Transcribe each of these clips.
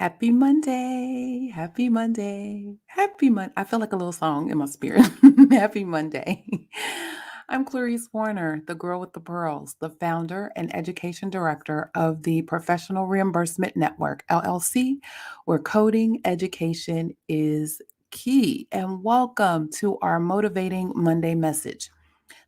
Happy Monday. Happy Monday. Happy Monday. I feel like a little song in my spirit. Happy Monday. I'm Clarice Warner, the girl with the pearls, the founder and education director of the Professional Reimbursement Network, LLC, where coding education is key. And welcome to our Motivating Monday message.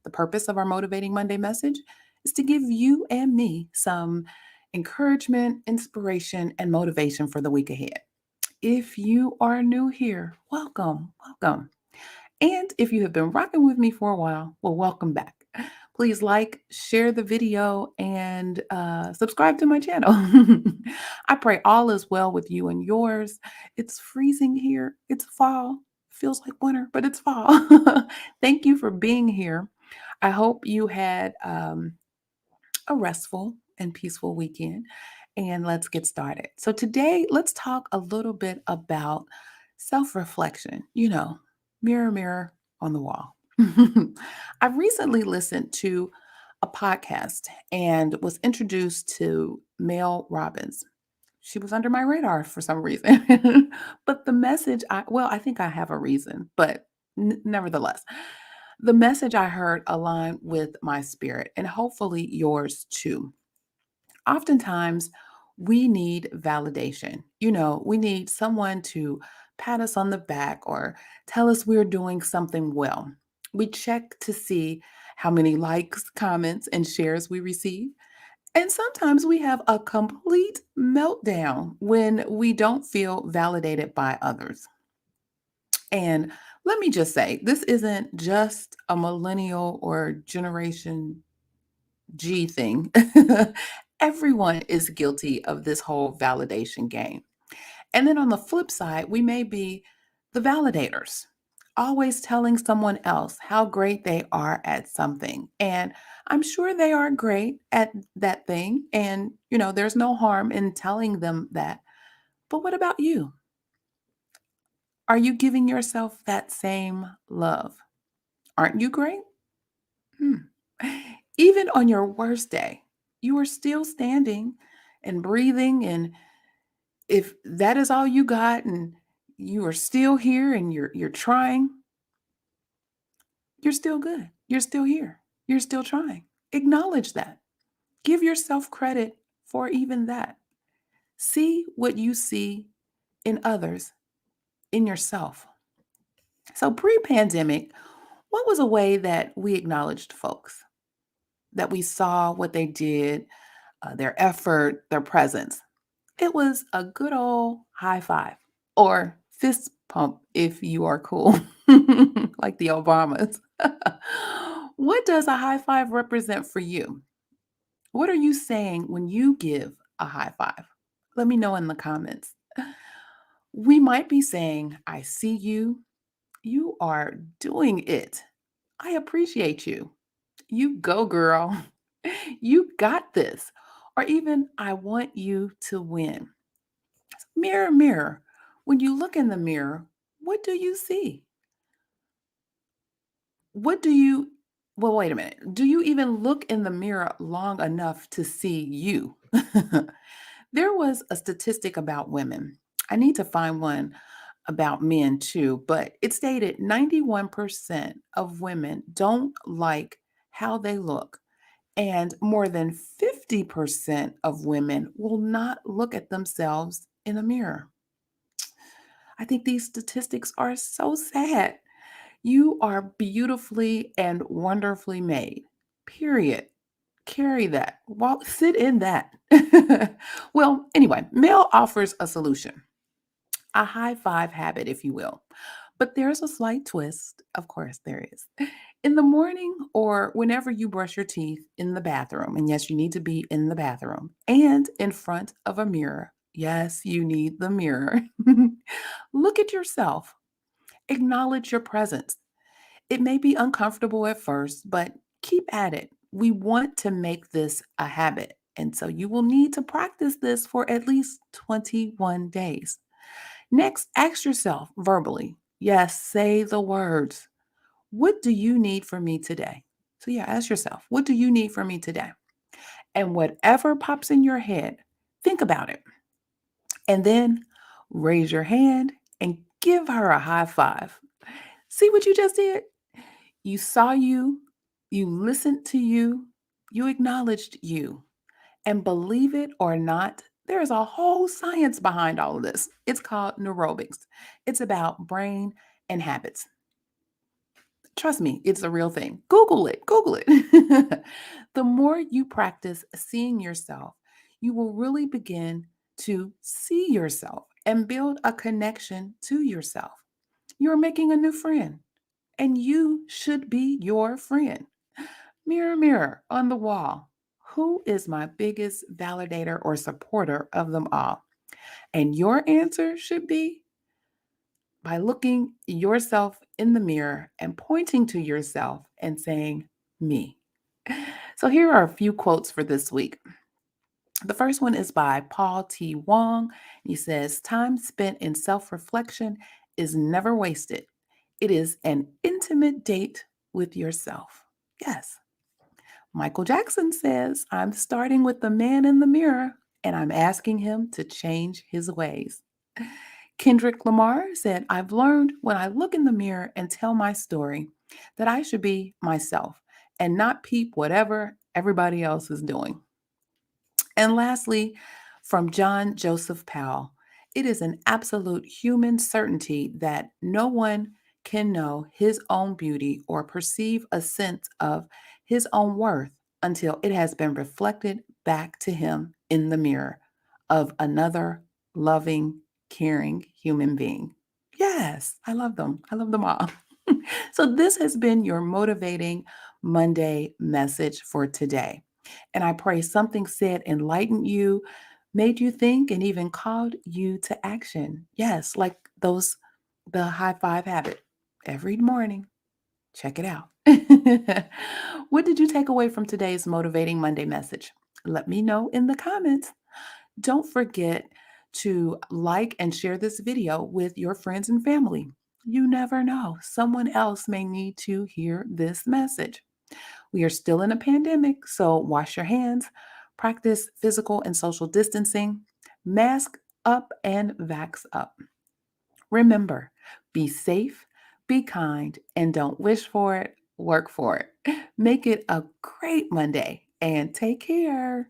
The purpose of our Motivating Monday message is to give you and me some encouragement, inspiration, and motivation for the week ahead. If you are new here, welcome, welcome. And if you have been rocking with me for a while, well, welcome back. Please like, share the video, and subscribe to my channel. I pray all is well with you and yours. It's freezing here. It's fall. Feels like winter, but it's fall. Thank you for being here. I hope you had a restful and peaceful weekend. And let's get started. So, today, let's talk a little bit about self reflection. Mirror, mirror on the wall. I've recently listened to a podcast and was introduced to Mel Robbins. She was under my radar for some reason. But the message, I think I have a reason, but nevertheless, the message I heard aligned with my spirit and hopefully yours too. Oftentimes, we need validation. We need someone to pat us on the back or tell us we're doing something well. We check to see how many likes, comments, and shares we receive. And sometimes we have a complete meltdown when we don't feel validated by others. And let me just say, this isn't just a millennial or generation G thing. Everyone is guilty of this whole validation game. And then on the flip side, we may be the validators, always telling someone else how great they are at something. And I'm sure they are great at that thing. And, there's no harm in telling them that. But what about you? Are you giving yourself that same love? Aren't you great? Hmm. Even on your worst day, you are still standing and breathing. And if that is all you got and you are still here and you're trying, you're still good. You're still here. You're still trying. Acknowledge that. Give yourself credit for even that. See what you see in others, in yourself. So pre-pandemic, what was a way that we acknowledged folks? That we saw what they did, their effort, their presence. It was a good old high five or fist pump if you are cool, like the Obamas. What does a high five represent for you? What are you saying when you give a high five? Let me know in the comments. We might be saying, I see you. You are doing it. I appreciate you. You go, girl. You got this. Or even, I want you to win. Mirror, mirror. When you look in the mirror, what do you see? What do you, well, wait a minute. Do you even look in the mirror long enough to see you? There was a statistic about women. I need to find one about men too, but it stated 91% of women don't like how they look. And more than 50% of women will not look at themselves in a mirror. I think these statistics are so sad. You are beautifully and wonderfully made. Period. Carry that. Sit in that. Well, anyway, Mel offers a solution, a high five habit, if you will. But there's a slight twist. Of course, there is. In the morning or whenever you brush your teeth in the bathroom, and yes, you need to be in the bathroom and in front of a mirror. Yes, you need the mirror. Look at yourself. Acknowledge your presence. It may be uncomfortable at first, but keep at it. We want to make this a habit. And so you will need to practice this for at least 21 days. Next, ask yourself verbally. Yes, say the words. What do you need from me today? So, yeah, ask yourself, what do you need from me today? And whatever pops in your head, think about it. And then Raise your hand and give her a high five. See what you just did? You saw you, you listened to you acknowledged you. And believe it or not, there is a whole science behind all of this. It's called neurobics. It's about brain and habits. Trust me, it's a real thing. Google it. Google it. The more you practice seeing yourself, you will really begin to see yourself and build a connection to yourself. You're making a new friend, and you should be your friend. Mirror, mirror on the wall. Who is my biggest validator or supporter of them all? And your answer should be by looking yourself in the mirror and pointing to yourself and saying, me. So here are a few quotes for this week. The first one is by Paul T. Wong. He says, time spent in self reflection is never wasted. It is an intimate date with yourself. Yes. Michael Jackson says, I'm starting with the man in the mirror and I'm asking him to change his ways. Kendrick Lamar said, I've learned when I look in the mirror and tell my story that I should be myself and not peep whatever everybody else is doing. And lastly, from John Joseph Powell, it is an absolute human certainty that no one can know his own beauty or perceive a sense of his own worth until it has been reflected back to him in the mirror of another loving, caring human being. Yes, I love them. I love them all. So, this has been your motivating Monday message for today. And I pray something said enlightened you, made you think, and even called you to action. Yes, like the high five habit every morning. Check it out. What did you take away from today's motivating Monday message? Let me know in the comments. Don't forget to like and share this video with your friends and family. You never know, someone else may need to hear this message. We are still in a pandemic, so wash your hands, practice physical and social distancing, mask up and vax up. Remember, be safe, be kind, and don't wish for it, work for it. Make it a great Monday and take care.